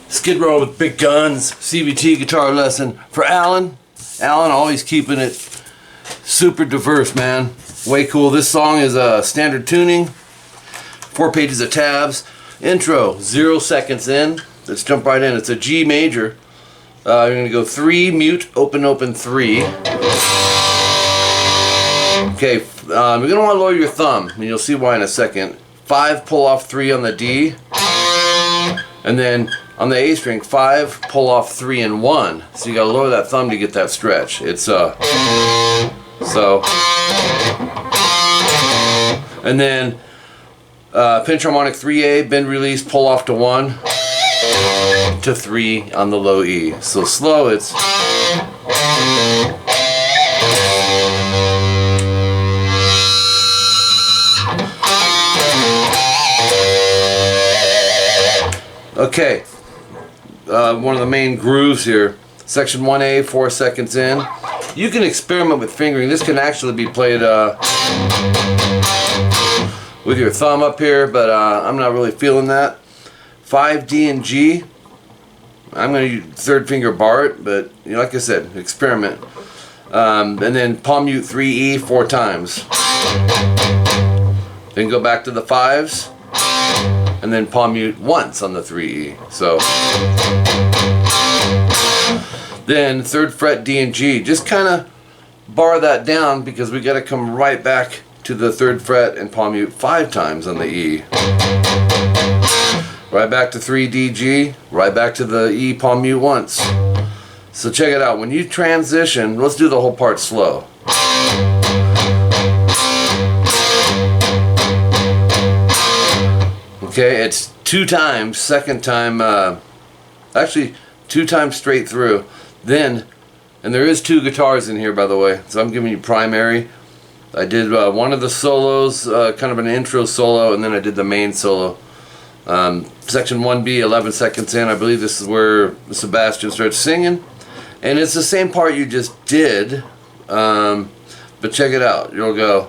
Skid Row with Big Guns, CVT guitar lesson for Alan. Alan always keeping it super diverse, man. Way cool. This song is a standard tuning, 4 pages of tabs. Intro, 0 seconds in. Let's jump right in. It's a G major. You're going to go 3, mute, open, open, 3. Okay, you're going to want to lower your thumb, and you'll see why in a second. 5, pull off 3 on the D. And then on the A string, 5, pull off 3 and 1. So you got to lower that thumb to get that stretch. It's so. And then pinch harmonic 3A, bend release, pull off to 1 to 3 on the low E. So slow, it's. Okay, one of the main grooves here, section 1A, 4 seconds in. You can experiment with fingering. This can actually be played with your thumb up here, but I'm not really feeling that. 5, D and G. I'm going to use 3rd finger bar it, but you know, like I said, experiment. And then palm mute 3E 4 times. Then go back to the 5s. And then palm mute once on the 3E. So then 3rd fret D and G. Just kind of bar that down because we got to come right back to the 3rd fret and palm mute 5 times on the E. Right back to 3 D G. Right back to the E, palm mute once. So check it out. When you transition, let's do the whole part slow. Okay, it's 2 times, second time, actually 2 times straight through. Then, and there is 2 guitars in here, by the way, so I'm giving you primary. I did one of the solos, kind of an intro solo, and then I did the main solo. Section 1B, 11 seconds in, I believe this is where Sebastian starts singing. And it's the same part you just did, but check it out, you'll go.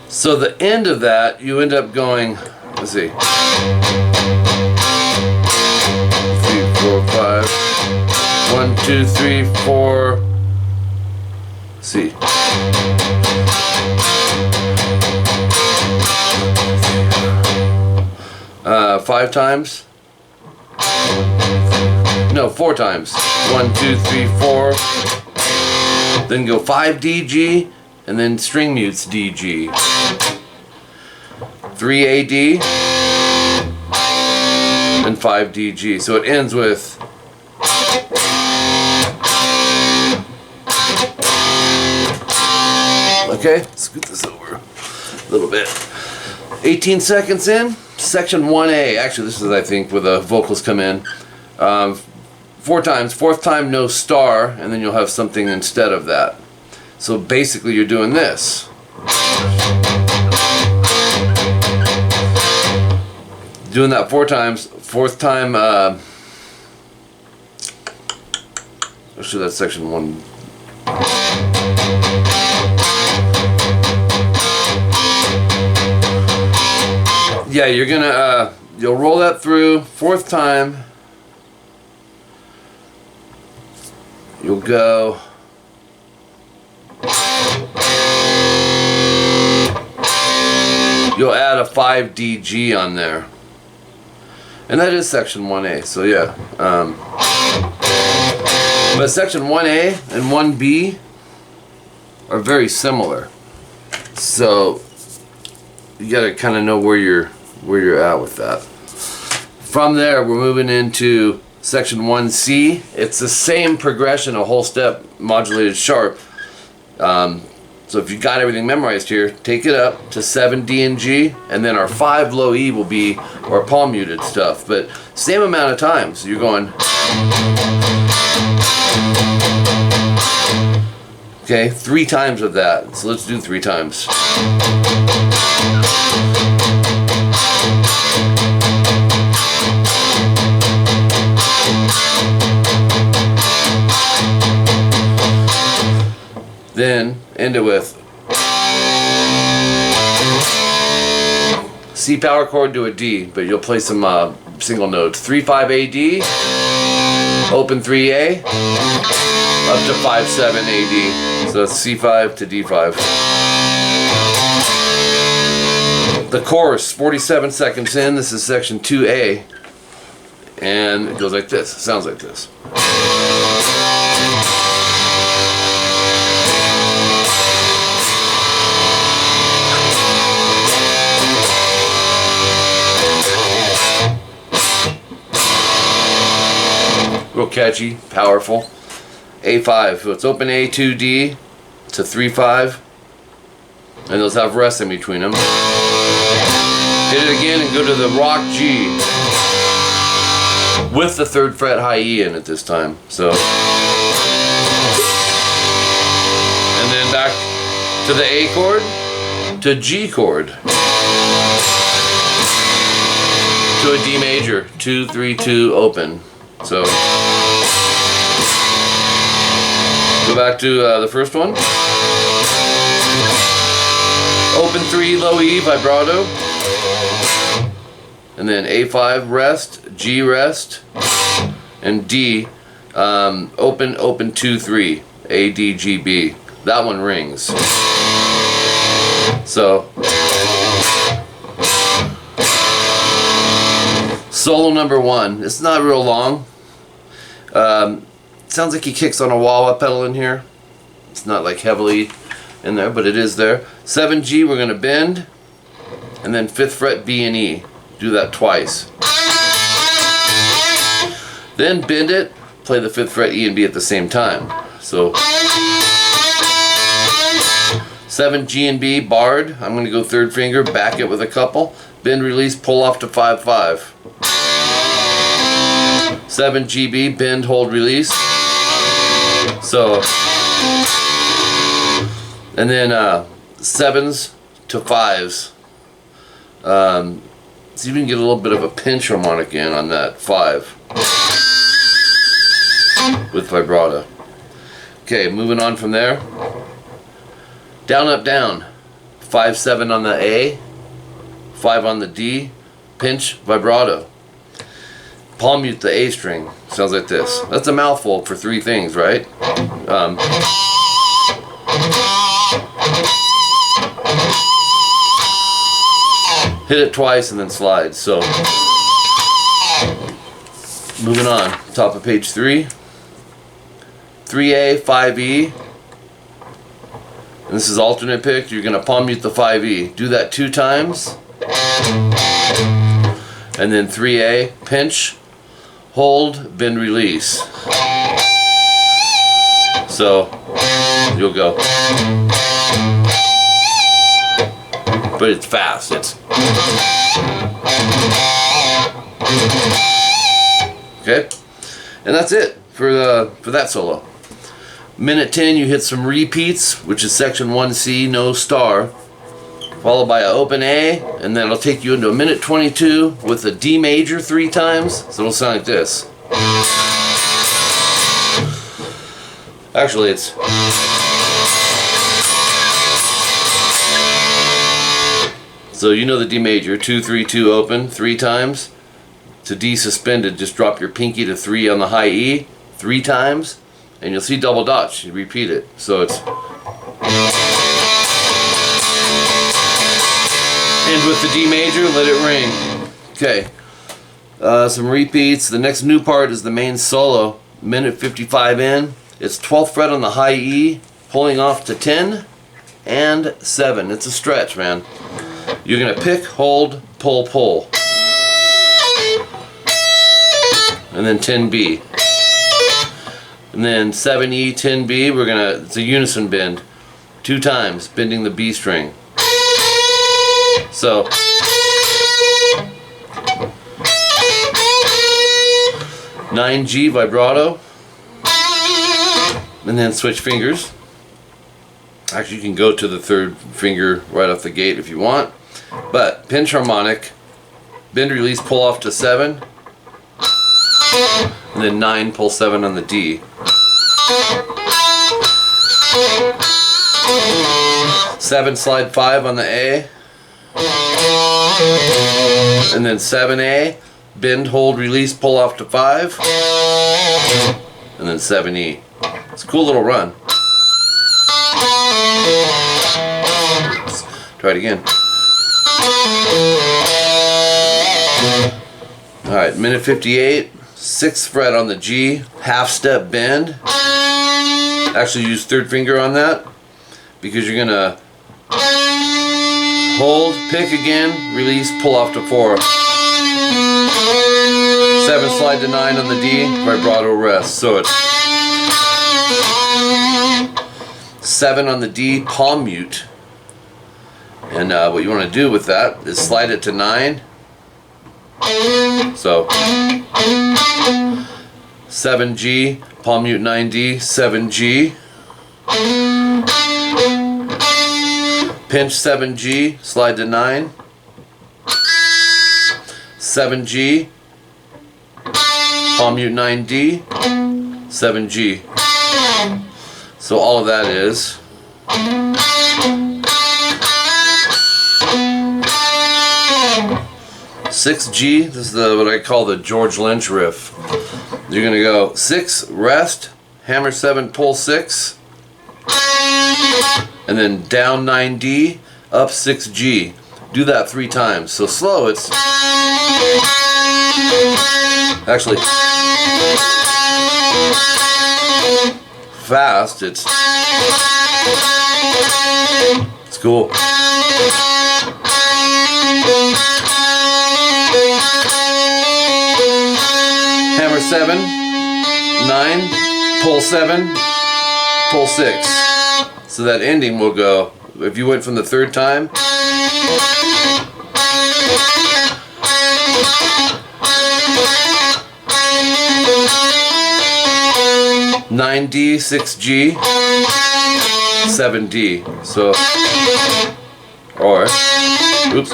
So the end of that, you end up going, let's see, 3, 4, 5, 1, 2, 3, 4, let's see. 5 times? No, 4 times. 1, 2, 3, 4. Then go 5 D, G. And then string mutes D, G. 3 A, D. And 5 D, G. So it ends with. Okay, scoot this over a little bit. 18 seconds in, section 1A. Actually, this is, I think, where the vocals come in. 4 times. 4th time, no star, and then you'll have something instead of that. So basically you're doing this. Doing that 4 times. 4th time, actually that's section 1. Yeah, you're gonna, you'll roll that through. 4th time, you'll go. You'll add a 5 D, G on there. And that is section 1A, so yeah. But section 1A and 1B are very similar. So you gotta kind of know where you're at with that. From there, we're moving into section 1C. It's the same progression, a whole step modulated sharp. So if you got everything memorized here, take it up to 7 D and G, and then our 5 low E will be our palm muted stuff. But same amount of times. So you're going. Okay, 3 times of that. So let's do 3 times. end it with C power chord to a D, but you'll play some single notes. 3-5 AD, open 3A, up to 5-7 AD. So that's C5 to D5. The chorus, 47 seconds in. This is section 2A, and it goes like this. It sounds like this. Real catchy, powerful. A5, so it's open A, 2D to 3-5, and those have rests in between them. Hit it again and go to the rock G with the 3rd fret high E in it this time. So, and then back to the A chord to G chord to a D major, 2-3-2 open. So go back to the first one. Open 3, low E, vibrato. And then A5 rest, G rest, and D open 2-3, A, D, G, B. That one rings. So solo number 1. It's not real long. Sounds like he kicks on a wah-wah pedal in here. It's not like heavily in there, but it is there. 7G, we're going to bend, and then 5th fret B and E. Do that twice. Then bend it, play the 5th fret E and B at the same time. So 7 G and B, barred. I'm going to go 3rd finger, back it with a couple. Bend, release, pull off to 5-5. 7 GB, bend, hold, release. So, and then 7s to 5s. So you can get a little bit of a pinch harmonic in on that 5 with vibrato. Okay, moving on from there. Down, up, down. 5-7 on the A, 5 on the D, pinch, vibrato. Palm mute the A string. Sounds like this. That's a mouthful for 3 things, right? Hit it twice and then slide. So, moving on. Top of page 3. 3A, 5E. And this is alternate pick. You're going to palm mute the 5E. Do that 2 times. And then 3A, pinch, hold, bend, release. So, you'll go. But it's fast. It's okay, and that's it for that solo. Minute 10, you hit some repeats, which is section 1C, no star, followed by an open A, and then it'll take you into a minute 22 with a D major 3 times. So it'll sound like this. Actually, it's so you know the D major, 2-3-2 open 3 times. To D suspended, just drop your pinky to 3 on the high E 3 times, and you'll see double dots. You repeat it. So it's end with the D major, let it ring. Okay, some repeats. The next new part is the main solo, minute 55 in. It's 12th fret on the high E, pulling off to 10 and 7. It's a stretch, man. You're going to pick, hold, pull, pull. And then 10B. And then 7E, 10B, it's a unison bend. 2 times, bending the B string. So, nine G vibrato, and then switch fingers. Actually, you can go to the 3rd finger right off the gate if you want. But pinch harmonic, bend, release, pull off to 7, and then 9, pull 7 on the D. 7, slide 5 on the A, and then 7A, bend, hold, release, pull off to 5, and then 7E. It's a cool little run. Let's try it again. Alright, minute 58, 6th fret on the G, half step bend. Actually use 3rd finger on that because you're gonna hold, pick again, release, pull off to 4. 7, slide to 9 on the D, vibrato rest. So it's 7 on the D, palm mute. And what you want to do with that is slide it to 9. So 7G, palm mute 9D, 7G. Pinch 7G, slide to 9. 7G, palm mute 9D, 7G. So all of that is 6G. This is what I call the George Lynch riff. You're gonna go 6, rest, hammer 7, pull 6, and then down 9D, up 6G. Do that 3 times. So slow, it's actually fast. It's cool. Hammer 7, 9, pull 7, pull 6. So that ending will go, if you went from the 3rd time, (9D, 6G, 7D). So, or, oops.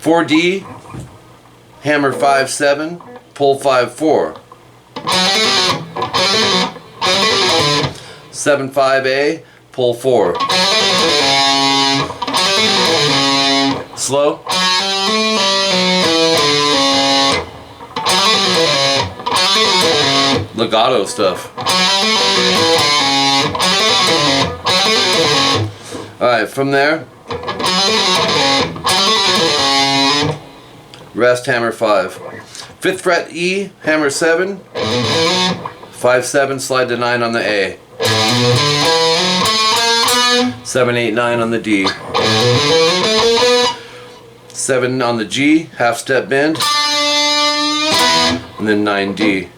(4D), hammer 5, 7, pull 5, 4. 7, 5A, pull 4. Slow. Legato stuff. Alright, from there, rest, hammer 5. 5th fret E, hammer 7, 5, 7, slide to 9 on the A. 7, 8, 9 on the D. 7 on the G, half step bend, and then 9D.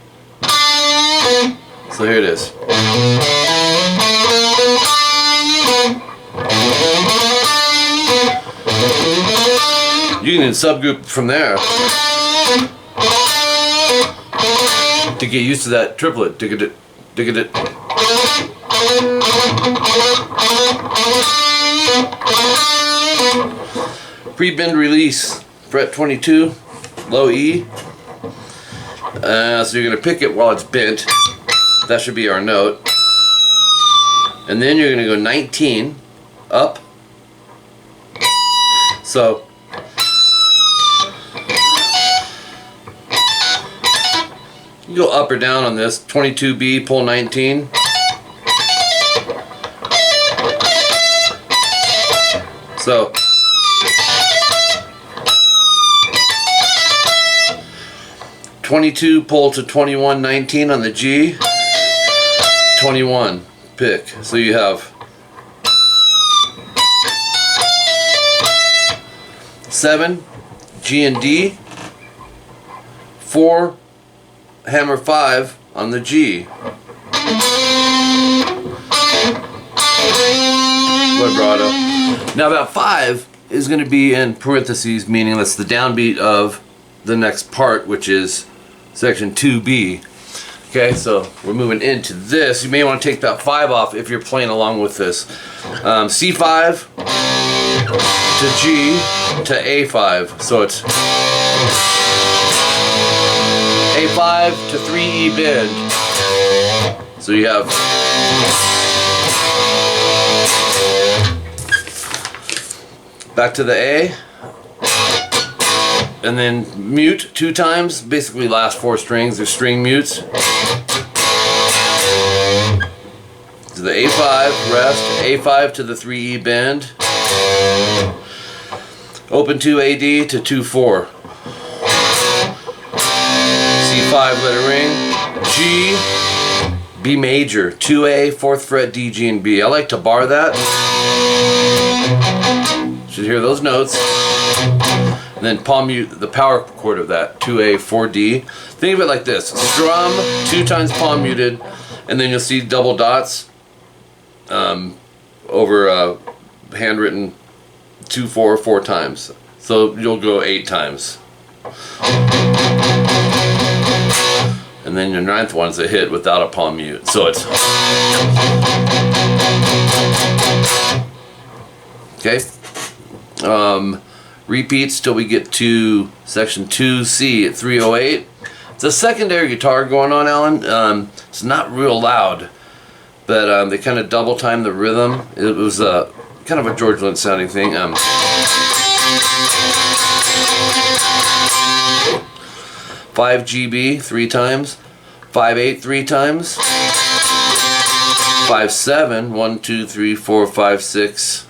So here it is. You can subgroup from there to get used to that triplet. Dig-a-dit, dig-a-dit. Pre-bend release, fret 22, low E. So you're going to pick it while it's bent. That should be our note. And then you're going to go 19, up. So you go up or down on this. 22B, pull 19. So 22, pull to 21, 19 on the G. 21, pick. So you have 7, G and D, 4, hammer 5 on the G. Vibrato. Now that 5 is going to be in parentheses, meaning that's the downbeat of the next part, which is section 2B. Okay, so we're moving into this. You may want to take that 5 off if you're playing along with this. C5, to G to A5. So it's A5 to 3E bend. So you have back to the A, and then mute 2 times, basically last 4 strings, they're string mutes. To the A5, rest, A5 to the 3E bend, open 2 AD to 2-4, C5, let it ring, G, B major, 2A, 4th fret, D, G, and B. I like to bar that. Should hear those notes. And then palm mute the power chord of that, 2A, 4D. Think of it like this: strum 2 times palm muted, and then you'll see double dots over handwritten 2-4 4 times. So you'll go 8 times. And then your 9th one's a hit without a palm mute. So it's okay. Repeats till we get to section 2C at 308. It's a secondary guitar going on, Alan. It's not real loud, but they kind of double time the rhythm. It was kind of a George Lynch sounding thing. 5 GB 3 times, 5-8 3 times, 5-7 1 2 3 4 5 6